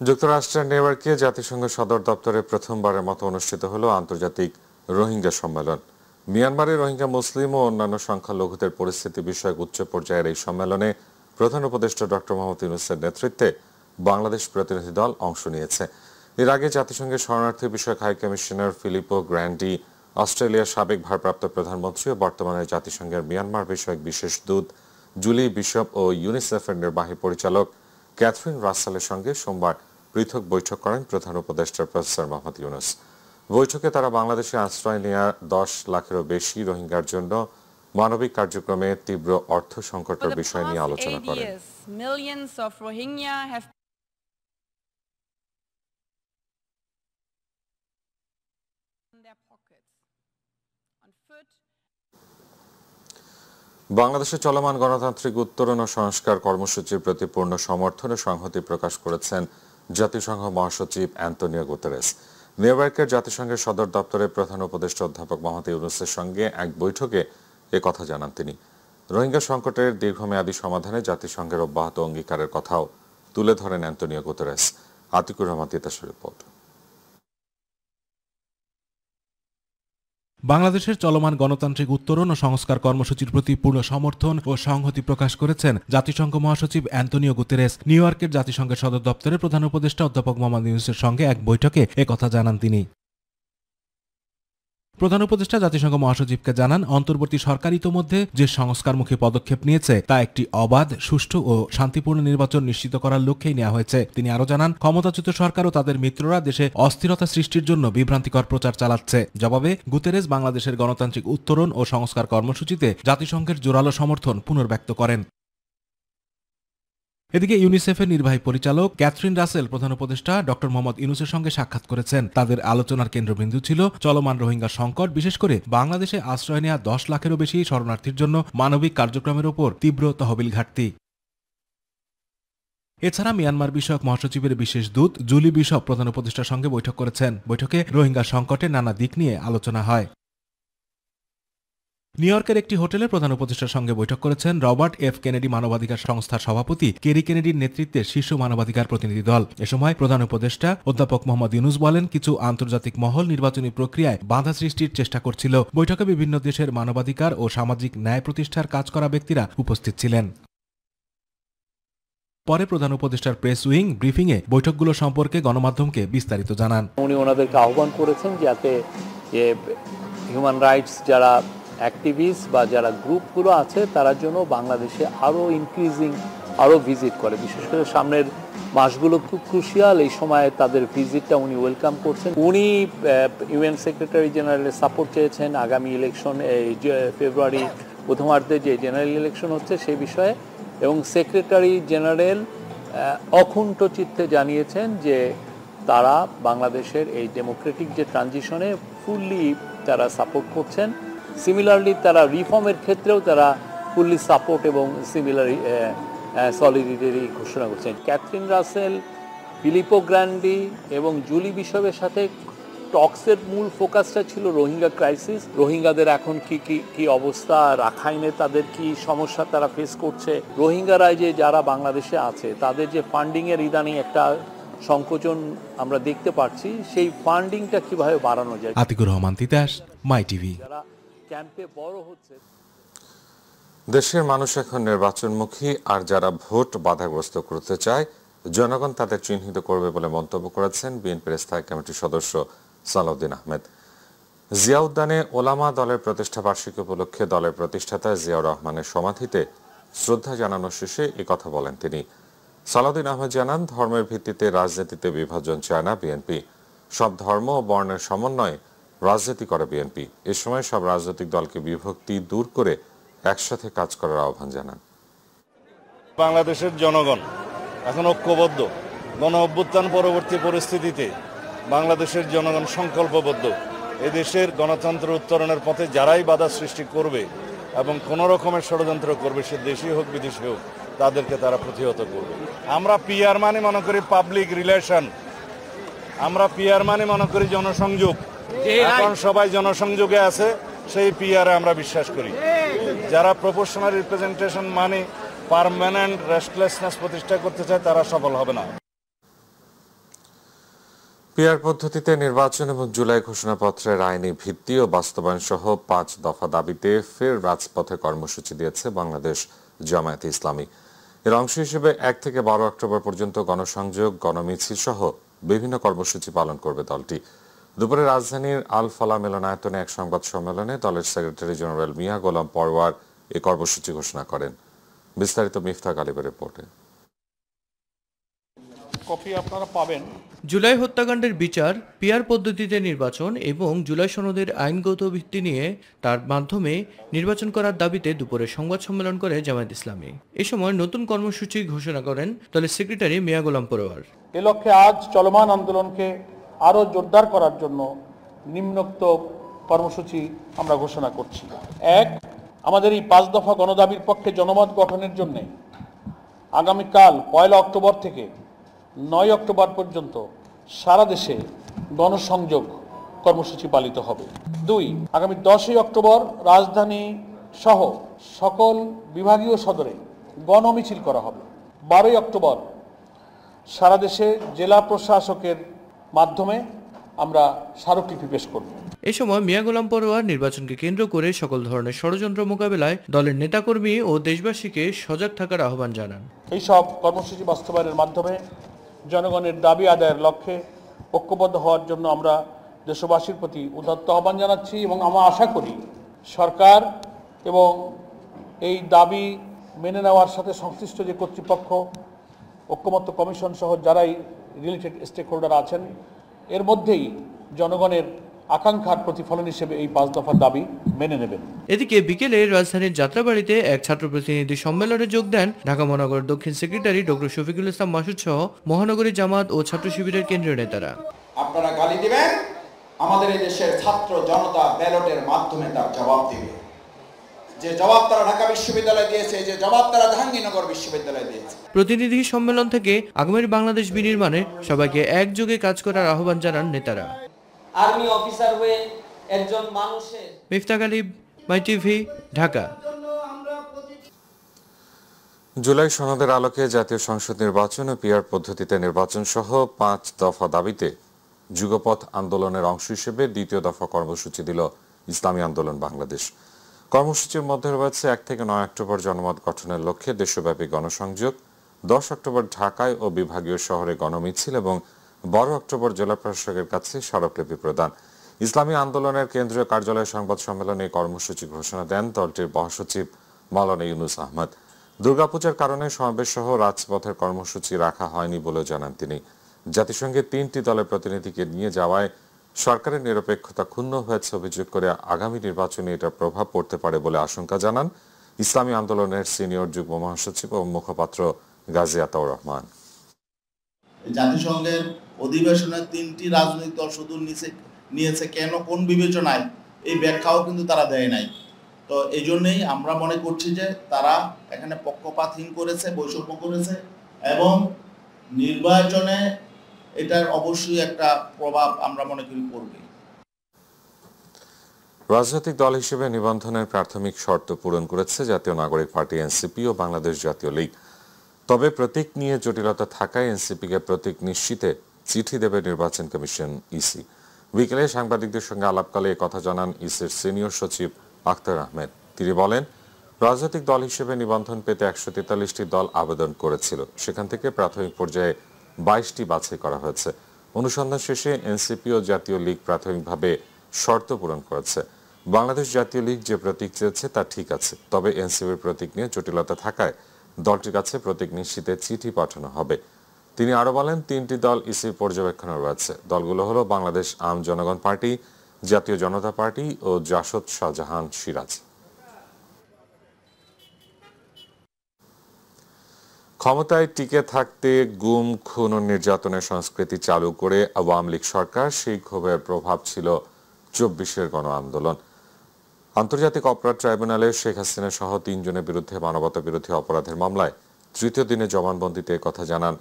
যুক্তরাষ্ট্রের নিউ ইয়র্কে জাতিসংঘ সদর দপ্তরে প্রথমবারের মতো অনুষ্ঠিত হলো আন্তর্জাতিক রোহিঙ্গা সম্মেলন। মিয়ানমারে রোহিঙ্গা মুসলিম ও অন্যান্য সংখ্যালঘুদের পরিস্থিতি বিষয়ক উচ্চ পর্যায়ের এই সম্মেলনে প্রধান উপদেষ্টা ডক্টর মোহাম্মদ ইউনূসের নেতৃত্বে বাংলাদেশ প্রতিনিধি দল অংশ নিয়েছে। এর আগে জাতিসংঘের শরণার্থী বিষয়ক হাই কমিশনার ফিলিপো গ্র্যান্ডি, অস্ট্রেলিয়ার সাবেক ভারপ্রাপ্ত প্রধানমন্ত্রী ও বর্তমানে জাতিসংঘের মিয়ানমার বিষয়ক বিশেষ দূত জুলি বিশপ ও ইউনিসেফের নির্বাহী পরিচালক ক্যাথরিন রাসেলের সঙ্গে সোমবার পৃথক বৈঠক করেন প্রধান উপদেষ্টা প্রফেসর মোহাম্মদ ইউনূস। বৈঠকে তারা বাংলাদেশে আশ্রয় নেওয়া 10 লাখেরও বেশি রোহিঙ্গার জন্য মানবিক কার্যক্রমে তীব্র অর্থ সংকটের বিষয় নিয়ে আলোচনা করেন। বাংলাদেশে চলমান গণতান্ত্রিক উত্তরণ ও সংস্কার কর্মসূচির প্রতি পূর্ণ সমর্থন ও সংহতি প্রকাশ করেছেন জাতিসংঘ মহাসচিব অ্যান্তোনিও গুতেরেস। নিউ ইয়র্কের জাতিসংঘের সদর দপ্তরে প্রধান উপদেষ্টা অধ্যাপক মোহাম্মদ ইউনূসের সঙ্গে এক বৈঠকে কথা জানান তিনি। রোহিঙ্গা সংকটের দীর্ঘমেয়াদী সমাধানে জাতিসংঘের অব্যাহত অঙ্গীকারের কথাও তুলে ধরেন অ্যান্তোনিও গুতেরেস। আতিকুর রহমান তিতাসের রিপোর্ট। বাংলাদেশের চলমান গণতান্ত্রিক উত্তরণ ও সংস্কার কর্মসূচির প্রতি পূর্ণ সমর্থন ও সংহতি প্রকাশ করেছেন জাতিসংঘ মহাসচিব অ্যান্তোনিও গুতেরেস। নিউ ইয়র্কের জাতিসংঘের সদর দপ্তরে প্রধান উপদেষ্টা অধ্যাপক মোহাম্মদ ইউনূসের সঙ্গে এক বৈঠকে কথা জানান তিনি। প্রধান উপদেষ্টা জাতিসংঘ মহাসচিবকে জানান, অন্তর্বর্তী সরকার ইতোমধ্যে যে সংস্কারমুখী পদক্ষেপ নিয়েছে তা একটি অবাধ, সুষ্ঠু ও শান্তিপূর্ণ নির্বাচন নিশ্চিত করার লক্ষ্যেই নেওয়া হয়েছে। তিনি আরও জানান, ক্ষমতাচ্যুত সরকার ও তাদের মিত্ররা দেশে অস্থিরতা সৃষ্টির জন্য বিভ্রান্তিকর প্রচার চালাচ্ছে। জবাবে গুতেরেস বাংলাদেশের গণতান্ত্রিক উত্তরণ ও সংস্কার কর্মসূচিতে জাতিসংঘের জোরালো সমর্থন পুনর্ব্যক্ত করেন। এদিকে ইউনিসেফের নির্বাহী পরিচালক ক্যাথরিন রাসেল প্রধান উপদেষ্টা ডক্টর মোহাম্মদ ইউনূসের সঙ্গে সাক্ষাৎ করেছেন। তাদের আলোচনার কেন্দ্রবিন্দু ছিল চলমান রোহিঙ্গা সংকট, বিশেষ করে বাংলাদেশে আশ্রয় নেওয়া 10 লাখেরও বেশি শরণার্থীর জন্য মানবিক কার্যক্রমের ওপর তীব্র তহবিল ঘাটতি। এছাড়া মিয়ানমার বিষয়ক মহাসচিবের বিশেষ দূত জুলি বিশপ প্রধান উপদেষ্টার সঙ্গে বৈঠক করেছেন। বৈঠকে রোহিঙ্গা সংকটের নানা দিক নিয়ে আলোচনা হয়। নিউ ইয়র্কের একটি হোটেলে প্রধান উপদেষ্টার সঙ্গে বৈঠক করেছেন রবার্ট এফ কেনেডি মানবাধিকার সংস্থার সভাপতি কেরি কেনেডির নেতৃত্বে শীর্ষ মানবাধিকার প্রতিনিধি দল। এ সময় প্রধান উপদেষ্টা অধ্যাপক মোহাম্মদ ইউনূস বলেন, কিছু আন্তর্জাতিক মহল নির্বাচনী প্রক্রিয়ায় বাধা সৃষ্টির চেষ্টা করছিল। বৈঠকে বিভিন্ন দেশের মানবাধিকার ও সামাজিক ন্যায় প্রতিষ্ঠার কাজ করা ব্যক্তিরা উপস্থিত ছিলেন। পরে প্রধান উপদেষ্টার প্রেস উইং ব্রিফিংয়ে বৈঠকগুলো সম্পর্কে গণমাধ্যমকে বিস্তারিত জানান। উনি ওনাদেরকে আহ্বান করেছেন যাতে হিউম্যান রাইটস যারা অ্যাক্টিভিস্ট বা যারা গ্রুপগুলো আছে তারা জন্য বাংলাদেশে আরও ভিজিট করে। বিশেষ করে সামনের মাসগুলো খুব ক্রুশিয়াল, এই সময় তাদের ভিজিটটা উনি ওয়েলকাম করছেন। উনি ইউএন সেক্রেটারি জেনারেলের সাপোর্ট চেয়েছেন আগামী ইলেকশন, এই ফেব্রুয়ারি প্রথমার্ধে যে জেনারেল ইলেকশন হচ্ছে সেই বিষয়ে, এবং সেক্রেটারি জেনারেল অকুণ্ঠ চিত্তে জানিয়েছেন যে তারা বাংলাদেশের এই ডেমোক্রেটিক যে ট্রানজিশনে ফুললি তারা সাপোর্ট করছেন। সিমিলারলি তারা রিফর্মের ক্ষেত্রেও তারা ফুললি সাপোর্ট এবং সিমিলার সলিডারিটি ঘোষণা করছেন। ক্যাথরিন রাসেল, ফিলিপো গ্র্যান্ডি এবং জুলি বিশপের সাথে টক্সের মূল ফোকাসটা ছিল রোহিঙ্গা ক্রাইসিস, রোহিঙ্গাদের এখন কি অবস্থা, রাখাইনে তাদের কি সমস্যা তারা ফেস করছে, রোহিঙ্গারা যে যারা বাংলাদেশে আছে তাদের যে ফান্ডিংয়ের ইদানিং একটা সংকোচন আমরা দেখতে পাচ্ছি, সেই ফান্ডিংটা কিভাবে বাড়ানো যায়। আতিকুর রহমান তিতাস, মাই টিভি। ক্যাম্পে বড় হচ্ছে। দেশের মানুষ এখন নির্বাচনমুখী, আর যারা ভোট বাধাগ্রস্ত করতে চায় জনগণ তাদের চিহ্নিত করবে বলে মন্তব্য করেছেন বিএনপির স্থায়ী কমিটির সদস্য সালাউদ্দিন আহমেদ। জিয়া উদ্যানে ওলামা দলের প্রতিষ্ঠা বার্ষিকী উপলক্ষে দলের প্রতিষ্ঠাতা জিয়াউর রহমানের সমাধিতে শ্রদ্ধা জানানো শেষে কথা বলেন তিনি। সালাউদ্দিন আহমেদ জানান, ধর্মের ভিত্তিতে রাজনীতিতে বিভাজন চায় না বিএনপি, সব ধর্ম ও বর্ণের সমন্বয়ে রাজনীতি করে বিএনপি। এ সময় সব রাজনৈতিক দলকে বিভক্তি দূর করে একসাথে কাজ করার আহ্বান জানান। বাংলাদেশের জনগণ এখন ঐক্যবদ্ধ। গণ অভ্যুত্থান পরবর্তী পরিস্থিতিতে বাংলাদেশের জনগণ সংকল্পবদ্ধ। এদেশের গণতন্ত্র উত্তরণের পথে যারাই বাধা সৃষ্টি করবে এবং কোনো রকমের ষড়যন্ত্র করবে, সে দেশি হোক বিদেশি হোক, তাদেরকে তারা প্রতিহত করবে। আমরা পিআর মানে মনে করি পাবলিক রিলেশন, আমরা পিআর মানে মনে করি জনসংযোগ। এখন সবাই জনসংযোগে আছে, সেই পিআরে আমরা বিশ্বাস করি। যারা প্রপোর্শনাল রিপ্রেজেন্টেশন মানে পার্মানেন্ট রেস্টলেসনেস প্রতিষ্ঠা করতে চায় তারা সফল হবে না। পিআর পদ্ধতিতে নির্বাচন এবং জুলাই ঘোষণাপত্রের আইনি ভিত্তি ও বাস্তবায়ন সহ 5 দফা দাবিতে ফের রাজপথে কর্মসূচি দিয়েছে বাংলাদেশ জামায়াতে ইসলামী। এর অংশ হিসেবে 1 থেকে 12 অক্টোবর পর্যন্ত গণসংযোগ, গণমিছিল সহ বিভিন্ন কর্মসূচি পালন করবে দলটি। দুপুরে রাজধানীর আল ফালাহ মিলনায়তনে এক সংবাদ সম্মেলনে দলের সেক্রেটারি জেনারেল মিয়া গোলাম পরওয়ার এই কর্মসূচি ঘোষণা করেন। বিস্তারিত মিফতা গালিবের রিপোর্টে। কপি আপনারা পাবেন। জুলাই হত্যাকাণ্ডের বিচার, পিআর পদ্ধতিতে নির্বাচন এবং জুলাই সনদের আইনগত ভিত্তি নিয়ে তার মাধ্যমে নির্বাচন করার দাবিতে দুপুরে সংবাদ সম্মেলন করে জামায়াত ইসলামী। এ সময় নতুন কর্মসূচি ঘোষণা করেন দলের সেক্রেটারি মিয়া গোলাম পরওয়ার। এ লক্ষ্যে আজ চলমান আন্দোলনকে আরও জোরদার করার জন্য নিম্নোক্ত কর্মসূচি আমরা ঘোষণা করছি। 1. আমাদের এই 5 দফা গণদাবির পক্ষে জনমত গঠনের জন্য আগামীকাল 1 অক্টোবর থেকে 9 অক্টোবর পর্যন্ত সারা দেশে গণসংযোগ কর্মসূচি পালিত হবে। 2. আগামী 10 অক্টোবর রাজধানী সহ সকল বিভাগীয় সদরে গণমিছিল করা হবে। 12 অক্টোবর সারা দেশে জেলা প্রশাসকের মাধ্যমে আমরা স্মারকলিপি পেশ করব। এ সময় মিয়া গোলাম পরওয়ার নির্বাচনকে কেন্দ্র করে সকল ধরনের ষড়যন্ত্র মোকাবেলায় দলের নেতাকর্মী ও দেশবাসীকে সজাগ থাকার আহ্বান জানান। এই সব কর্মসূচি বাস্তবায়নের মাধ্যমে জনগণের দাবি আদায়ের লক্ষ্যে ঐক্যবদ্ধ হওয়ার জন্য আমরা দেশবাসীর প্রতি উদাত্ত আহ্বান জানাচ্ছি এবং আমরা আশা করি সরকার এবং এই দাবি মেনে নেওয়ার সাথে সংশ্লিষ্ট যে কর্তৃপক্ষ, ঐক্যমত্য কমিশন সহ যারাই রিলেটেড স্টেক হোল্ডার আছেন, এর মধ্যেই জনগণের আকাঙ্ক্ষার প্রতিফলন হিসেবে এই 5 দফার দাবি মেনে নেবেন। এদিকে বিকেলে রাজধানীর যাত্রাবাড়িতে এক ছাত্র প্রতিনিধি সম্মেলনে যোগ দেন ঢাকা মহানগর দক্ষিণ সেক্রেটারি ডক্টর শফিকুল ইসলাম মাসুদ সহ মহানগরী জামাত ও ছাত্র শিবিরের কেন্দ্রীয় নেতারা। আপনারা গালি দিবেন, আমাদের এই দেশের ছাত্র জনতা ব্যালটের মাধ্যমে তার জবাব দিবে। যে জবাব তারা ঢাকা বিশ্ববিদ্যালয় দিয়েছে, যে জবাব তারা জাহাঙ্গীরনগর বিশ্ববিদ্যালয় দিয়েছে। প্রতিনিধি সম্মেলন থেকে আগামী বাংলাদেশ বিনির্মাণে সবাইকে একযোগে কাজ করার আহ্বান জানান নেতারা। আর্মি অফিসার হয়ে একজন মানুষের। মিফতা গালিব, মাই টিভি, ঢাকা। জুলাই সনদের আলোকে জাতীয় সংসদ নির্বাচন ও পিআর পদ্ধতিতে নির্বাচন সহ 5 দফা দাবিতে যুগপথ আন্দোলনের অংশ হিসেবে দ্বিতীয় দফা কর্মসূচি দিল ইসলামী আন্দোলন বাংলাদেশ। কর্মসূচির মধ্যে রয়েছে 1 থেকে 9 অক্টোবর জনমত গঠনের লক্ষ্যে দেশব্যাপী গণসংযোগ, 10 অক্টোবর ঢাকায় ও বিভাগীয় শহরে গণমিছিল এবং 12 অক্টোবর জেলা প্রশাসকের কাছে স্মারকলিপি প্রদান। ইসলামী আন্দোলনের কেন্দ্রীয় কার্যালয়ে সংবাদ সম্মেলনে এই কর্মসূচি ঘোষণা দেন দলটির মহাসচিব মাওলানা ইউনুস আহমদ। দুর্গাপূজার কারণে সমাবেশ সহ রাজপথের কর্মসূচি রাখা হয়নি বলে জানান তিনি। জাতিসংঘের 3টি দলের প্রতিনিধিকে নিয়ে যাওয়ায় সরকারের নিরপেক্ষতা ক্ষুণ্ণ হয়েছে অভিযোগ করে আগামী নির্বাচনে এটার প্রভাব পড়তে পারে বলে আশঙ্কা জানান ইসলামী আন্দোলনের সিনিয়র যুগ্ম মহাসচিব ও মুখপাত্র গাজী আতাউর রহমান। জাতিসংঘের অধিবেশনে 3টি রাজনৈতিক দল শুধু নিয়েছে কেন, কোন বিবেচনায়, এই ব্যাখ্যাও কিন্তু তারা দেয় নাই। তো এই জন্যই আমরা মনে করছি যে তারা এখানে পক্ষপাতহীন করেছে, বৈষম্য করেছে এবং নির্বাচনে এটার অবশ্যই একটা প্রভাব আমরা মনে করি পড়বে। রাজনৈতিক দল হিসেবে নিবন্ধনের প্রাথমিক শর্ত পূরণ করেছে জাতীয় নাগরিক পার্টি এনসিপি ও বাংলাদেশ জাতীয় লীগ। তবে প্রতীক নিয়ে জটিলতা থাকায় এনসিপিকে প্রতীক নিশ্চিতে চিঠি দেবে নির্বাচন কমিশন ইসি। বিকেলে সাংবাদিকদের সঙ্গে আলাপকালে কথা জানান ইসির সিনিয়র সচিব আখতার আহমেদ। তিনি বলেন, রাজনৈতিক দল হিসেবে নিবন্ধন পেতে 143টি দল আবেদন করেছিল, সেখান থেকে প্রাথমিক পর্যায়ে 22টি বাছাই করা হয়েছে। অনুসন্ধান শেষে এনসিপি ও জাতীয় লীগ প্রাথমিকভাবে শর্ত পূরণ করেছে। বাংলাদেশ জাতীয় লীগ যে প্রতীক চেয়েছে তা ঠিক আছে, তবে এনসিপির প্রতীক নিয়ে জটিলতা থাকায় দলটির কাছে প্রতীক নিশ্চিতে চিঠি পাঠানো হবে। তিনি আরো বলেন, 3টি দল ইসির পর্যবেক্ষণে রয়েছে। দলগুলো হলো বাংলাদেশ আম জনগণ পার্টি, জাতীয় জনতা পার্টি ও জাসদ শাহজাহান সিরাজ। ক্ষমতায় টিকে থাকতে গুম, খুন ও নির্যাতনের সংস্কৃতি চালু করে আওয়ামী লীগ সরকার, সেই ক্ষোভের প্রভাব ছিল 24-এর গণ আন্দোলন। আন্তর্জাতিক অপরাধ ট্রাইব্যুনালে শেখ হাসিনা সহ 3 জনের বিরুদ্ধে মানবতা বিরোধী অপরাধের মামলায় 3য় দিনে জবানবন্দিতে কথা জানান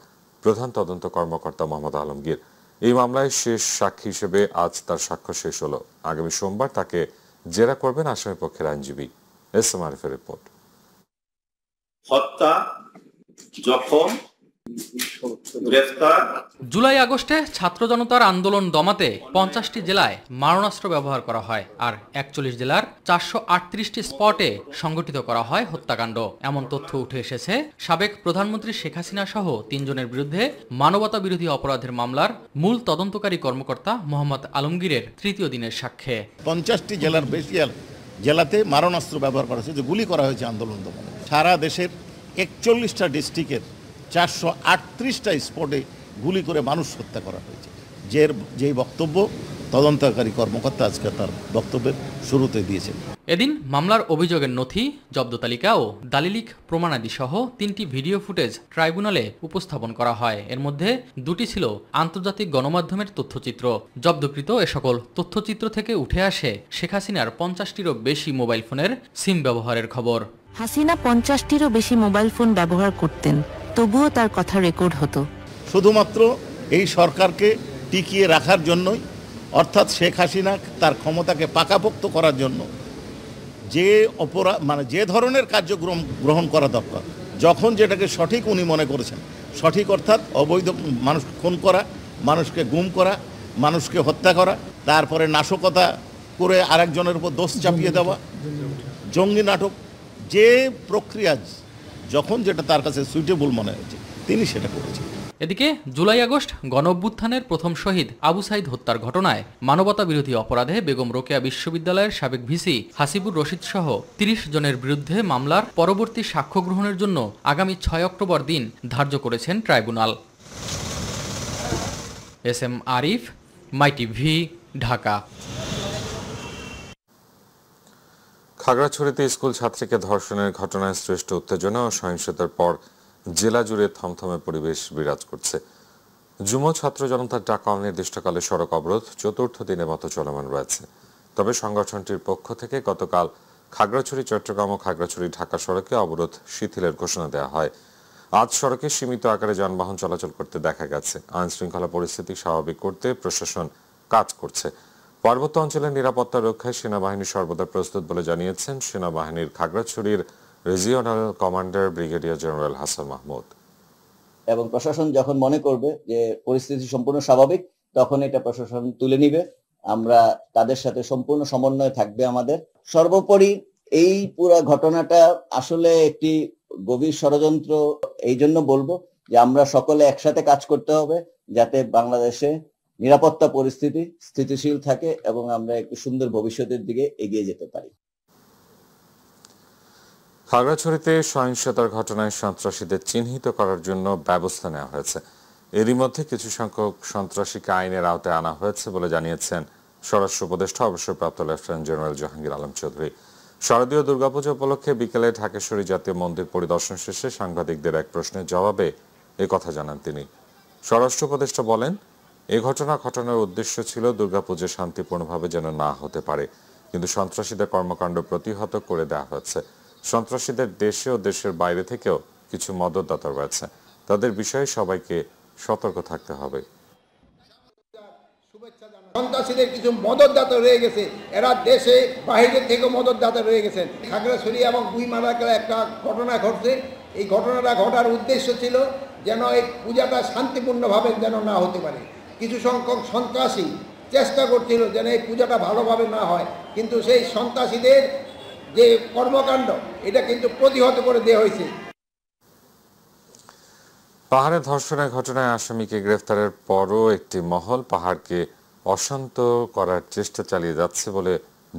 প্রধান তদন্ত কর্মকর্তা মোহাম্মদ আলমগীর। এই মামলায় শেষ সাক্ষী হিসেবে আজ তার সাক্ষ্য শেষ হলো। আগামী সোমবার তাকে জেরা করবেন আসামি পক্ষের আইনজীবী। এস এম আরিফের রিপোর্ট। হত্যা, জখম, জুলাই আগস্টে ছাত্র জনতার আন্দোলন দমাতে 50টি জেলায় মারণাস্ত্র ব্যবহার করা হয় আর 41 জেলার 438টি স্পটে সংগঠিত করা হয় হত্যাকাণ্ড। এমন তথ্য উঠে এসেছে সাবেক প্রধানমন্ত্রী শেখ হাসিনা সহ 3 জনের বিরুদ্ধে মানবতা বিরোধী অপরাধের মামলার মূল তদন্তকারী কর্মকর্তা মোহাম্মদ আলমগীরের তৃতীয় দিনের সাক্ষ্যে। 50টি জেলার বেশি জেলাতে মারণাস্ত্র ব্যবহার করা হয়েছে, গুলি করা হয়েছে আন্দোলন দমনে। সারা দেশের 41টা ডিস্ট্রিক্টের 438টা স্পটে গুলি করে মানুষ হত্যা করা হয়েছে। যেই বক্তব্য তদন্তকারী কর্মকর্তা আজকে তার বক্তব্যের শুরুতে দিয়েছেন। এদিন মামলার অভিযোগের নথি, জব্দ তালিকা ও দালিলিক প্রমাণাদি সহ 3টি ভিডিও ফুটেজ ট্রাইব্যুনালে উপস্থাপন করা হয়। এর মধ্যে 2টি ছিল আন্তর্জাতিক গণমাধ্যমের তথ্যচিত্র। জব্দকৃত এ সকল তথ্যচিত্র থেকে উঠে আসে শেখ হাসিনার 50টিরও বেশি মোবাইল ফোনের সিম ব্যবহারের খবর। হাসিনা 50টিরও বেশি মোবাইল ফোন ব্যবহার করতেন, তবুও তার কথা রেকর্ড হতো। শুধুমাত্র এই সরকারকে টিকিয়ে রাখার জন্যই, অর্থাৎ শেখ হাসিনা তার ক্ষমতাকে পাকাপোক্ত করার জন্য যে যে ধরনের কার্যক্রম গ্রহণ করা দরকার, যখন যেটাকে সঠিক উনি মনে করেছেন, সঠিক অর্থাৎ অবৈধ মানুষ খুন করা, মানুষকে গুম করা, মানুষকে হত্যা করা, তারপরে নাশকতা করে আরেকজনের উপর দোষ চাপিয়ে দেওয়া, জঙ্গি নাটক, যে প্রক্রিয়া যখন যেটা তার কাছে সুইটেবল মনে হয়েছে তিনি সেটা করেছেন। এদিকে জুলাই আগস্ট গণঅভ্যুত্থানের প্রথম শহীদ আবু সাইদ হত্যার ঘটনায় মানবতা বিরোধী অপরাধে বেগম রোকেয়া বিশ্ববিদ্যালয়ের সাবেক ভিসি হাসিবুর রশিদ সহ 30 জনের বিরুদ্ধে মামলার পরবর্তী সাক্ষ্য গ্রহণের জন্য আগামী 6 অক্টোবর দিন ধার্য করেছেন ট্রাইব্যুনাল। SM আরিফ, মাই টিভি, ঢাকা। খাগড়াছড়িতে স্কুল ছাত্রীকে ধর্ষণের ঘটনায় সৃষ্ট উত্তেজনা ও সহিংসতার পর জেলা জুড়ে থমথমে পরিবেশ বিরাজ করছে। যুব ছাত্র জনতার ডাকা অনির্দিষ্টকালে সড়ক অবরোধ 4র্থ দিনের মতো চলমান রয়েছে। তবে সংগঠনটির পক্ষ থেকে গতকাল খাগড়াছড়ি চট্টগ্রাম ও খাগড়াছড়ি ঢাকা সড়কে অবরোধ শিথিলের ঘোষণা দেওয়া হয়। আজ সড়কে সীমিত আকারে যানবাহন চলাচল করতে দেখা গেছে। আইন শৃঙ্খলা পরিস্থিতি স্বাভাবিক করতে প্রশাসন কাজ করছে। পার্বত্য অঞ্চলের নিরাপত্তা রক্ষায় সেনাবাহিনী সর্বদা প্রস্তুত বলে জানিয়েছেন সেনাবাহিনীর খাগড়াছড়ির regional commander brigadier general Hasan Mahmud. এবং প্রশাসন যখন মনে করবে যে পরিস্থিতি সম্পূর্ণ স্বাভাবিক, তখন এটা প্রশাসন তুলে নিবে। আমরা তাদের সাথে সম্পূর্ণ সমন্বয় থাকবে আমাদের। সর্বোপরি এই পুরো ঘটনাটা আসলে একটি গভীর ষড়যন্ত্র। এই জন্য বলবো যে আমরা সকলে একসাথে কাজ করতে হবে যাতে বাংলাদেশে নিরাপত্তা পরিস্থিতি স্থিতিশীল থাকে এবং আমরা একটি সুন্দর ভবিষ্যতের দিকে এগিয়ে যেতে পারি। খাগড়াছড়িতে সহিংসতার ঘটনায় সন্ত্রাসীদের চিহ্নিত করার জন্য ব্যবস্থা নেওয়া হয়েছে। এরই মধ্যে কিছু সংখ্যক সন্ত্রাসীকে আইনের আওতায় আনা হয়েছে বলে জানিয়েছেন স্বরাষ্ট্র উপদেষ্টা অবসরপ্রাপ্ত লেফটেন্যান্ট জেনারেল জাহাঙ্গীর আলম চৌধুরী। শারদীয় দুর্গাপূজা উপলক্ষে বিকেলে ঢাকেশ্বরী জাতীয় মন্দির পরিদর্শন শেষে সাংবাদিকদের এক প্রশ্নের জবাবে কথা জানান তিনি। স্বরাষ্ট্র উপদেষ্টা বলেন, এই ঘটনা ঘটানোর উদ্দেশ্য ছিল দুর্গাপূজা শান্তিপূর্ণভাবে যেন না হতে পারে, কিন্তু সন্ত্রাসীদের কর্মকাণ্ড প্রতিহত করে দেওয়া হয়েছে। সন্ত্রাসীদের দেশে ও দেশের বাইরে থেকেও কিছু মদতদাতা রয়েছে, তাদের বিষয়ে সবাইকে সতর্ক থাকতে হবে। সন্ত্রাসীদের কিছু মদতদাতা রয়ে গেছে, এরা দেশে বাইরে থেকে মদতদাতা রয়ে গেছেন। খাগড়াছড়ি এবং গুইমারাকে একটা ঘটনা ঘটছে। এই ঘটনাটা ঘটার উদ্দেশ্য ছিল যেন এই পূজাটা শান্তিপূর্ণভাবে যেন না হতে পারে। কিছু সংখ্যক সন্ত্রাসী চেষ্টা করছিল যেন এই পূজাটা ভালোভাবে না হয়, কিন্তু সেই সন্ত্রাসীদের যে কর্মকাণ্ড এটা কিন্তু প্রতিহত করে দেওয়া হয়েছে। পাহাড়ে ধর্ষণের ঘটনায় আসামিকে গ্রেফতারের পরও একটি মহল পাহাড়কে অশান্ত করার চেষ্টা চালিয়ে যাচ্ছে বলে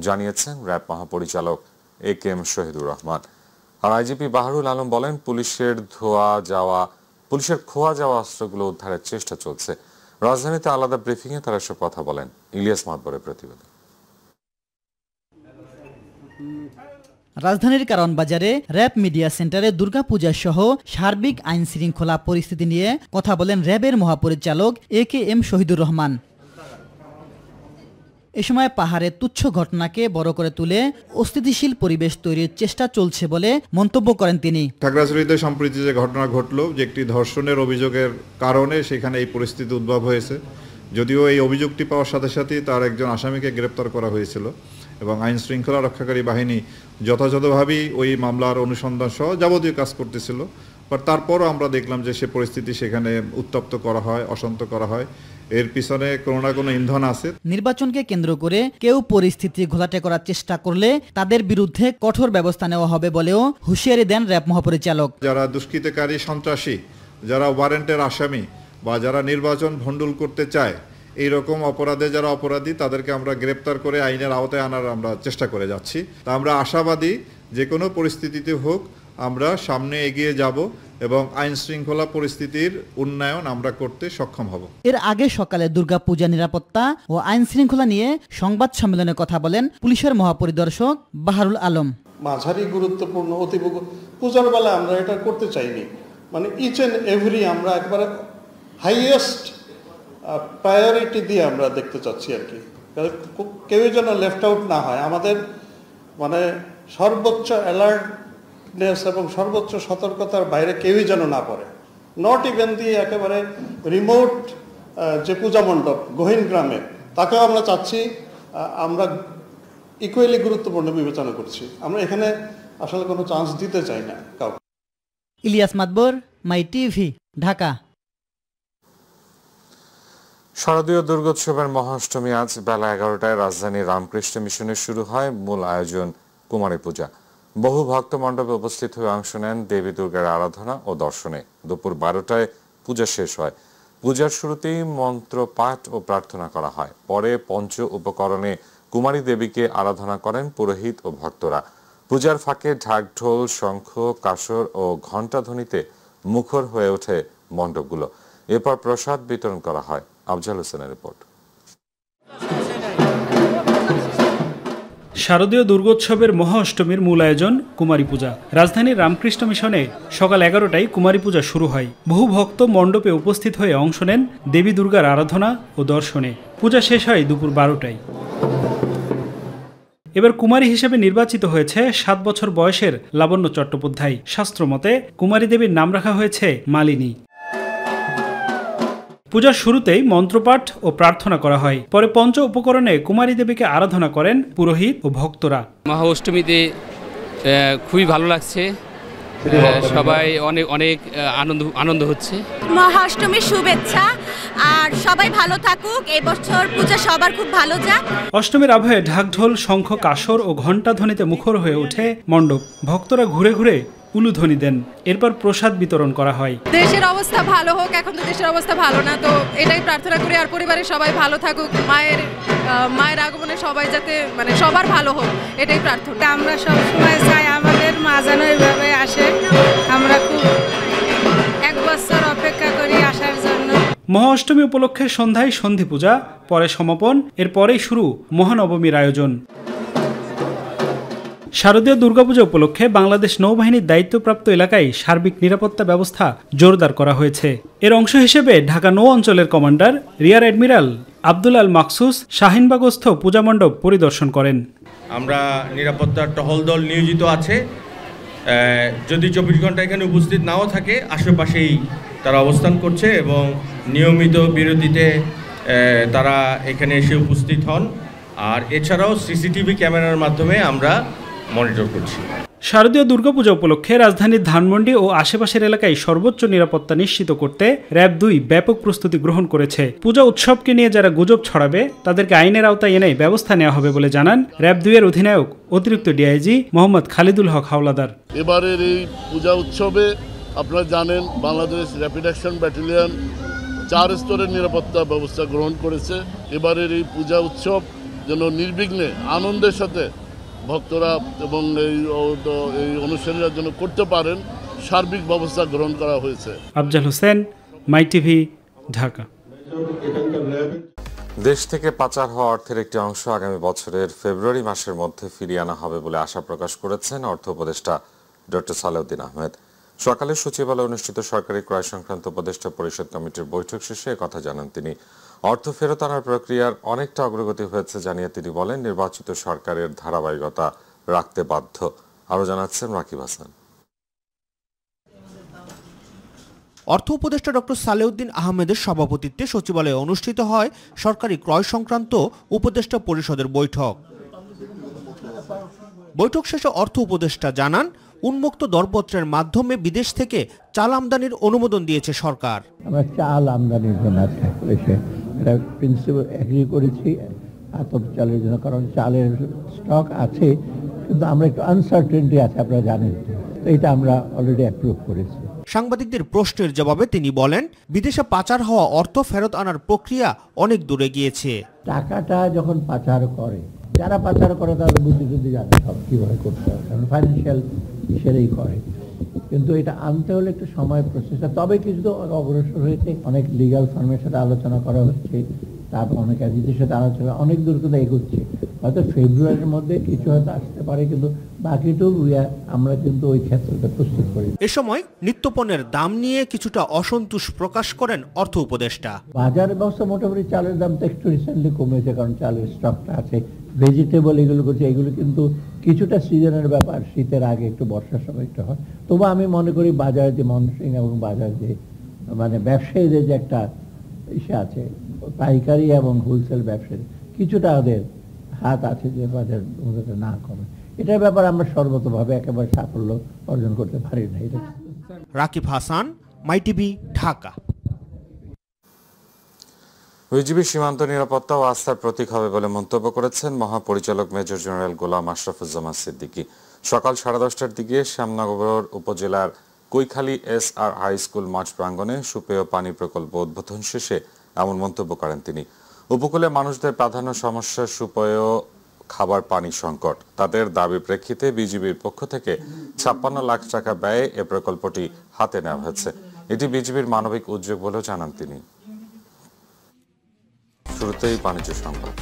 জানিয়েছেন র্যাব মহাপরিচালক AKM শহীদুর রহমান। আর আইজিপি বাহারুল আলম বলেন, পুলিশের খোয়া যাওয়া অস্ত্রগুলো উদ্ধারের চেষ্টা চলছে। রাজধানীতে আলাদা ব্রিফিংয়ে তারা সব কথা বলেন। ইলিয়াস মাতবরের প্রতিবেদন। রাজধানীর কারণ বাজারে র্যাব মিডিয়া সেন্টারে দুর্গাপূজা সহ সার্বিক আইন শৃঙ্খলা পরিস্থিতি নিয়ে কথা বলেন র্যাবের মহাপরিচালক AKM শহীদুর রহমান। এ সময় পাহাড়ের তুচ্ছ ঘটনাকে বড় করে তুলে অস্থিতিশীল পরিবেশ তৈরির চেষ্টা চলছে বলে মন্তব্য করেন তিনি। খাগড়াছড়িতে সম্প্রতি যে ঘটনা ঘটলো, যে একটি ধর্ষণের অভিযোগের কারণে সেখানে এই পরিস্থিতি উদ্ভব হয়েছে। যদিও এই অভিযোগটি পাওয়ার সাথে সাথেই তার একজন আসামিকে গ্রেপ্তার করা হয়েছিল এবং আইন শৃঙ্খলা রক্ষাকারী বাহিনী যথাযথভাবেই ওই মামলার অনুসন্ধান সহ যাবতীয় কাজ করতেছিল। বাট তারপরও আমরা দেখলাম যে সে পরিস্থিতি সেখানে উত্তপ্ত করা হয়, অশান্ত করা হয়। এর পিছনে কোনো না কোনো ইন্ধন আছে। নির্বাচনকে কেন্দ্র করে কেউ পরিস্থিতি ঘোলাটে করার চেষ্টা করলে তাদের বিরুদ্ধে কঠোর ব্যবস্থা নেওয়া হবে বলেও হুঁশিয়ারি দেন র‍্যাব মহাপরিচালক। যারা দুষ্কৃতকারী, সন্ত্রাসী, যারা ওয়ারেন্টের আসামি বা যারা নির্বাচন ভণ্ডুল করতে চায়, এই রকম অপরাধে যারা অপরাধী তাদেরকে আমরা গ্রেপ্তার করে আইনের আওতায় আনার আমরা চেষ্টা করে যাচ্ছি। তা আমরা আশাবাদী যে কোনো পরিস্থিতিতে হোক আমরা সামনে এগিয়ে যাব এবং আইন শৃঙ্খলা পরিস্থিতির উন্নয়ন আমরা করতে সক্ষম হব। এর আগে সকালে দুর্গাপূজা নিরাপত্তা ও আইন শৃঙ্খলা নিয়ে সংবাদ সম্মেলনে কথা বলেন পুলিশের মহাপরিদর্শক বাহারুল আলম। মাঝারি গুরুত্বপূর্ণ অতি পূজার বেলা আমরা এটা করতে চাইনি, মানে ইচ এন্ড এভরি আমরা একবারে হাইয়েস্ট প্রায়োরিটি দিয়ে আমরা দেখতে চাচ্ছি আর কি, কেউ যেন লেফট আউট না হয়। আমাদের মানে সর্বোচ্চ অ্যালার্টনেস এবং সর্বোচ্চ সতর্কতার বাইরে কেউই যেন না পড়ে। নট ইভেন দিয়ে একেবারে রিমোট যে পূজা মণ্ডপ গহীন গ্রামে, তাকেও আমরা চাচ্ছি, আমরা ইকুয়ালি গুরুত্বপূর্ণ বিবেচনা করছি। আমরা এখানে আসলে কোনো চান্স দিতে চাই না কাউকে। ইলিয়াস মাতবর, মাই টিভি, ঢাকা। শারদীয় দুর্গোৎসবের মহাষ্টমী আজ বেলা 11টায় রাজধানীর রামকৃষ্ণ মিশনে শুরু হয় মূল আয়োজন কুমারী পূজা। বহু ভক্ত মণ্ডপে উপস্থিত হয়ে অংশ নেন দেবী দুর্গার আরাধনা ও দর্শনে। দুপুর 12টায় পূজা শেষ হয়। পূজার শুরুতেই মন্ত্র পাঠ ও প্রার্থনা করা হয়। পরে পঞ্চ উপকরণে কুমারী দেবীকে আরাধনা করেন পুরোহিত ও ভক্তরা। পূজার ফাঁকে ঢাকঢোল, শঙ্খ, কাসর ও ঘণ্টাধ্বনিতে মুখর হয়ে ওঠে মণ্ডপগুলো। এরপর প্রসাদ বিতরণ করা হয়। আফজাল হোসেনের রিপোর্ট। শারদীয় দুর্গোৎসবের মহাষ্টমীর মূল আয়োজন কুমারী পূজা। রাজধানীর রামকৃষ্ণ মিশনে সকাল 11টায় কুমারী পূজা শুরু হয়। বহু ভক্ত মণ্ডপে উপস্থিত হয়ে অংশ নেন দেবী দুর্গার আরাধনা ও দর্শনে। পূজা শেষ হয় দুপুর 12টায়। এবার কুমারী হিসেবে নির্বাচিত হয়েছে 7 বছর বয়সের লাবণ্য চট্টোপাধ্যায়। শাস্ত্রমতে কুমারী দেবীর নাম রাখা হয়েছে মালিনী। পূজার শুরুতেই মন্ত্রপাঠ ও প্রার্থনা করা হয়। পরে পঞ্চ উপকরণে কুমারী দেবীকে আরাধনা করেন পুরোহিত ও ভক্তরা। মহাষ্টমীতে খুবই ভালো লাগছে, সবাই অনেক অনেক আনন্দ হচ্ছে। মহাষ্টমীর শুভেচ্ছা, আর সবাই ভালো থাকুক। এই বছর পূজা সবার খুব ভালো যাক। অষ্টমীর আবহে ঢাকঢোল, শঙ্খ, কাসর ও ঘণ্টা ধ্বনিতে মুখর হয়ে ওঠে মণ্ডপ। ভক্তরা ঘুরে ঘুরে উলুধ্বনি দেন। এরপর প্রসাদ বিতরণ করা হয়। দেশের অবস্থা ভালো হোক, এখন তো দেশের অবস্থা ভালো না, তো এটাই প্রার্থনা করি। আর পরিবারের সবাই ভালো থাকুক, মায়ের আগমনে সবাই যাতে মানে সবার ভালো হোক, এটাই প্রার্থনা। আমরা সবসময় চাই আমাদের মা যেন এইভাবে আসে, আমরা খুব 1 বছর অপেক্ষা করি আসার জন্য। মহাষ্টমী উপলক্ষে সন্ধ্যায় সন্ধি পূজা, পরে সমাপন, এরপরেই শুরু মহানবমীর আয়োজন। শারদীয় দুর্গাপূজা উপলক্ষে বাংলাদেশ নৌবাহিনীর দায়িত্বপ্রাপ্ত এলাকায় সার্বিক নিরাপত্তা ব্যবস্থা জোরদার করা হয়েছে। এর অংশ হিসেবে ঢাকা নৌ অঞ্চলের কমান্ডার রিয়ার অ্যাডমিরাল আব্দুল আল মাকসুস শাহিনবাগস্থ পূজা মণ্ডপ পরিদর্শন করেন। আমরা নিরাপত্তার টহল দল নিয়োজিত আছে। যদি 24 ঘন্টা এখানে উপস্থিত নাও থাকে, আশেপাশেই তারা অবস্থান করছে এবং নিয়মিত বিরতিতে তারা এখানে এসে উপস্থিত হন। আর এছাড়াও সিসিটিভি ক্যামেরার মাধ্যমে আমরা মনিটর করছি। শারদীয় দুর্গাপূজা উপলক্ষে রাজধানীর ধানমন্ডি ও আশেপাশের এলাকায় সর্বোচ্চ নিরাপত্তা নিশ্চিত করতে র‍্যাব 2 ব্যাপক প্রস্তুতি গ্রহণ করেছে। পূজা উৎসবকে নিয়ে যারা গুজব ছড়াবে তাদেরকে আইনের আওতায় এনে ব্যবস্থা নেওয়া হবে বলে জানান র‍্যাব 2 এর অধিনায়ক অতিরিক্ত ডিআইজি মোহাম্মদ খালিদুল হক হাওলাদার। এবারের এই পূজা উৎসবে আপনারা জানেন বাংলাদেশ র্যাপিড অ্যাকশন ব্যাটালিয়ন 4 স্তরের নিরাপত্তা ব্যবস্থা গ্রহণ করেছে। এবারের এই পূজা উৎসব যেন নির্বিঘ্নে আনন্দের সাথে ভক্তরা এবং এই অনুষ্ঠানের জন্য করতে পারেন, সার্বিক ব্যবস্থা গ্রহণ করা হয়েছে। আফজাল হোসেন, মাই টিভি, ঢাকা। দেশ থেকে পাচার হওয়া অর্থের একটি অংশ আগামী বছরের ফেব্রুয়ারি মাসের মধ্যে ফিরিয়ে আনা হবে বলে আশা প্রকাশ করেছেন অর্থ উপদেষ্টা ডক্টর সালেউদ্দিন আহমেদ। সকালে সচিবালয়ে অনুষ্ঠিত সরকারি ক্রয় সংক্রান্ত উপদেষ্টা পরিষদ কমিটির বৈঠক শেষে কথা জানান তিনি। অর্থ ফেরত আনার প্রক্রিয়ার অনেকটা অগ্রগতি হয়েছে জানিয়ে তিনি বলেন, নির্বাচিত সরকারের ধারাবাহিকতা রাখতে বাধ্য। আরও জানাচ্ছেন রাকিব হাসান। অর্থ উপদেষ্টা ডক্টর সালেউদ্দিন আহমেদের সভাপতিত্বে সচিবালয়ে অনুষ্ঠিত হয় সরকারি ক্রয় সংক্রান্ত উপদেষ্টা পরিষদের বৈঠক। বৈঠক শেষে অর্থ উপদেষ্টা জানান, উন্মুক্ত দরপত্রের মাধ্যমে বিদেশ থেকে চাল আমদানির অনুমোদন দিয়েছে সরকার। আমরা চাল আমদানির জন্য এটা প্রিন্সিপাল এগ্রি করেছি আতপ চালের জন্য, কারণ চালের স্টক আছে কিন্তু আমরা একটু আনসার্টেনটি আছে, আপনারা জানেন, তো এটা আমরা অলরেডি অ্যাপ্রুভ করেছি। সাংবাদিকদের প্রশ্নের জবাবে তিনি বলেন, বিদেশে পাচার হওয়া অর্থ ফেরত আনার প্রক্রিয়া অনেক দূরে গিয়েছে। টাকাটা যখন পাচার করে, যারা পাচার করে তাদের বুদ্ধি যদি জানে সব কীভাবে করতে হবে, কারণ ফাইন্যান্সিয়াল হিসেবেই করে, কিন্তু এটা আনতে হলে একটু সময় প্রসেসটা, তবে কিছু তো অগ্রসর হয়েছে, অনেক লিগাল ফার্মের সাথে আলোচনা করা হচ্ছে, তারপর অনেক এজেন্সির সাথে আলোচনা, অনেক দূর কিন্তু এগোচ্ছে, হয়তো ফেব্রুয়ারির মধ্যে কিছু হয়তো আসতে পারে, কিন্তু বাকিটুকু আমরা কিন্তু ওই ক্ষেত্রটা প্রস্তুত করি। এ সময় নিত্যপণ্যের দাম নিয়ে কিছুটা অসন্তোষ প্রকাশ করেন অর্থ উপদেষ্টা। বাজার ব্যবস্থা মোটামুটি চালের দাম তো একটু রিসেন্টলি কমেছে, কারণ চালের স্টকটা আছে, ভেজিটেবল এগুলো করছে, এগুলো কিন্তু কিছুটা সিজনের ব্যাপার, শীতের আগে একটু বর্ষার সময় একটু হয়। তবু আমি মনে করি বাজার যে মনসুন এবং বাজার যে মানে ব্যবসায়ীদের যে একটা ইসে আছে, পাইকারি এবং হোলসেল ব্যবসায়ী কিছুটা ওদের হাত আছে যে বাজার না কমে, এটার ব্যাপারে আমরা সর্বতভাবে একেবারে সাফল্য অর্জন করতে পারি না। এটা রাকিব হাসান, মাইটিভি, ঢাকা। বিজিবি সীমান্ত নিরাপত্তা ও আস্থার প্রতীক হবে বলে মন্তব্য করেছেন মহাপরিচালক মেজর জেনারেল গোলাম আশরাফুজ্জামান সিদ্দিকী। সকাল 10:30টার দিকে শ্যামনগর উপজেলার কৈখালী SR হাই স্কুল মাঠ প্রাঙ্গণে সুপেয় পানি প্রকল্প উদ্বোধন শেষে এমন মন্তব্য করেন তিনি। উপকূলে মানুষদের প্রাধান্য সমস্যা সুপেয় খাবার পানি সংকট। তাদের দাবি প্রেক্ষিতে বিজিবির পক্ষ থেকে 56 লাখ টাকা ব্যয়ে এ প্রকল্পটি হাতে নেওয়া হয়েছে। এটি বিজিবির মানবিক উদ্যোগ বলেও জানান তিনি। শুরুতেই বাণিজ্য সংবাদ।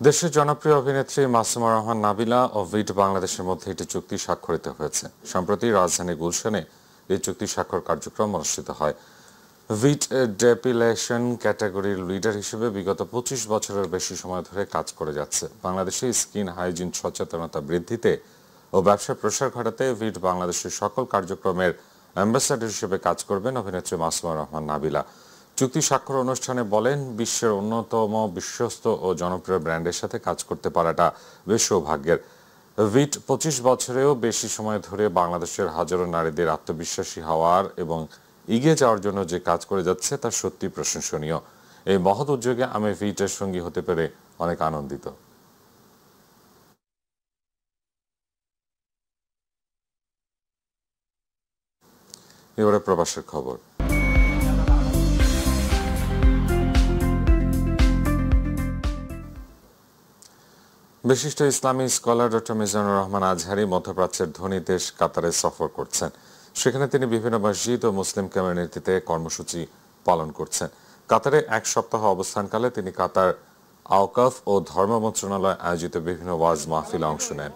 দেশের জনপ্রিয় অভিনেত্রী মাসুমা রহমান নাবিলা ও ভিট বাংলাদেশের মধ্যে একটি চুক্তি স্বাক্ষরিত হয়েছে। সম্প্রতি রাজধানী গুলশানে এই চুক্তি স্বাক্ষর কার্যক্রম অনুষ্ঠিত হয়। ভিট ডেপিলেশন ক্যাটাগরির লিডার হিসেবে বিগত 25 বছরের বেশি সময় ধরে কাজ করে যাচ্ছে। বাংলাদেশে স্কিন হাইজিন সচেতনতা বৃদ্ধিতে ও ব্যবসার প্রসার ঘটাতে ভিট বাংলাদেশের সকল কার্যক্রমের অ্যাম্বাসাডর হিসেবে কাজ করবেন অভিনেত্রী মাসুমা রহমান নাবিলা। চুক্তি স্বাক্ষর অনুষ্ঠানে বলেন, বিশ্বের অন্যতম বিশ্বস্ত ও জনপ্রিয় ব্র্যান্ডের সাথে কাজ করতে পারাটা বেশ সৌভাগ্যের। ভিট 25 বছরেও বেশি সময় ধরে বাংলাদেশের হাজারো নারীদের আত্মবিশ্বাসী হওয়ার এবং এগিয়ে যাওয়ার জন্য যে কাজ করে যাচ্ছে তা সত্যি প্রশংসনীয়। এই মহৎ উদ্যোগে আমি ভিটের সঙ্গী হতে পেরে অনেক আনন্দিত। এবারে প্রবাসের খবর। বিশিষ্ট ইসলামী স্কলার ডক্টর মিজানুর রহমান আজহারি মধ্যপ্রাচ্যের ধনী দেশ কাতারে সফর করছেন। সেখানে তিনি বিভিন্ন মসজিদ ও মুসলিম কমিউনিটিতে কর্মসূচি পালন করছেন। কাতারে 1 সপ্তাহ অবস্থানকালে তিনি কাতার আওকাফ ও ধর্ম মন্ত্রণালয় আয়োজিত বিভিন্ন ওয়াজ মাহফিলে অংশ নেন।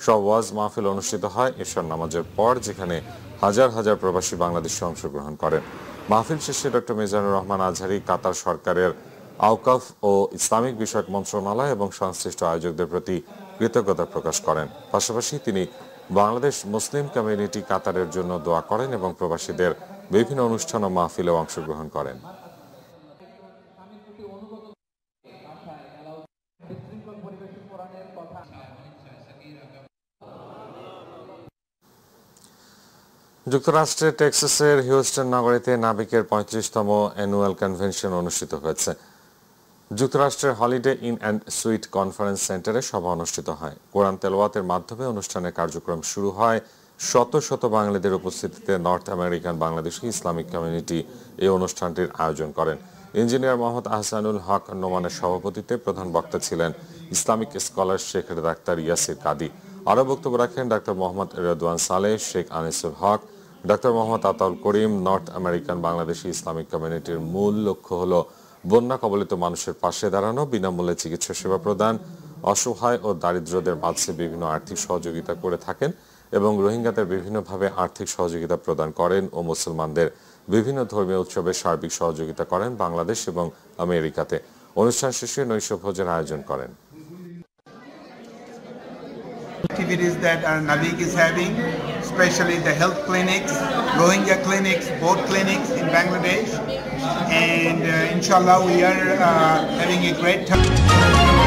সব ওয়াজ মাহফিল অনুষ্ঠিত হয় ঈশার নামাজের পর, যেখানে হাজার হাজার প্রবাসী বাংলাদেশি অংশগ্রহণ করেন। মাহফিল শেষে ডক্টর মিজানুর রহমান আজহারি কাতার সরকারের আওকাফ ও ইসলামিক বিষয়ক মন্ত্রণালয় এবং সংশ্লিষ্ট আয়োজকদের প্রতি কৃতজ্ঞতা প্রকাশ করেন। পাশাপাশি তিনি বাংলাদেশ মুসলিম কমিউনিটি কাতারের জন্য দোয়া করেন এবং প্রবাসীদের বিভিন্ন অনুষ্ঠান ও মাহফিলে অংশগ্রহণ করেন। যুক্তরাষ্ট্রের টেক্সাসের হিউস্টন নগরীতে নাবিকের 35তম অ্যানুয়াল কনভেনশন অনুষ্ঠিত হয়েছে। যুক্তরাষ্ট্রের holiday in and sweet conference সেন্টারে সভা অনুষ্ঠিত হয়। কোরআন তেলাওয়াতের মাধ্যমে অনুষ্ঠানের কার্যক্রম শুরু হয়। শত শত বাঙালিদের উপস্থিতিতে North American Bangladeshi Islamic community এই অনুষ্ঠানটির আয়োজন করেন। ইঞ্জিনিয়ার মোহাম্মদ আহসানুল হক নোমানের সভাপতিত্বে প্রধান বক্তা ছিলেন ইসলামিক স্কলার শেখ ডাক্তার ইয়াসির কাদি। আরও বক্তব্য রাখেন ডাক্তার মোহাম্মদ রেদওয়ান সালেহ, শেখ আনিসুল হক, ডাক্তার Mohammad Ataul Karim. North American Bangladeshi Islamic কমিউনিটির মূল লক্ষ্য হল বন্যা কবলিত মানুষের পাশে দাঁড়ানো, বিনামূল্যে চিকিৎসা সেবা প্রদান, অসহায় ও দারিদ্রদের মাঝে বিভিন্ন আর্থিক সহযোগিতা করে থাকেন এবং রোহিঙ্গাদের বিভিন্নভাবে আর্থিক সহযোগিতা প্রদান করেন ও মুসলমানদের বিভিন্ন ধর্মীয় উৎসবে সার্বিক সহযোগিতা করেন বাংলাদেশ এবং আমেরিকাতে। অনুষ্ঠান শেষে নৈশভোজের আয়োজন করেন। Activities that our Navik is having, especially the health clinics, Rohingya clinics, boat clinics in Bangladesh. and inshallah we are having a great time.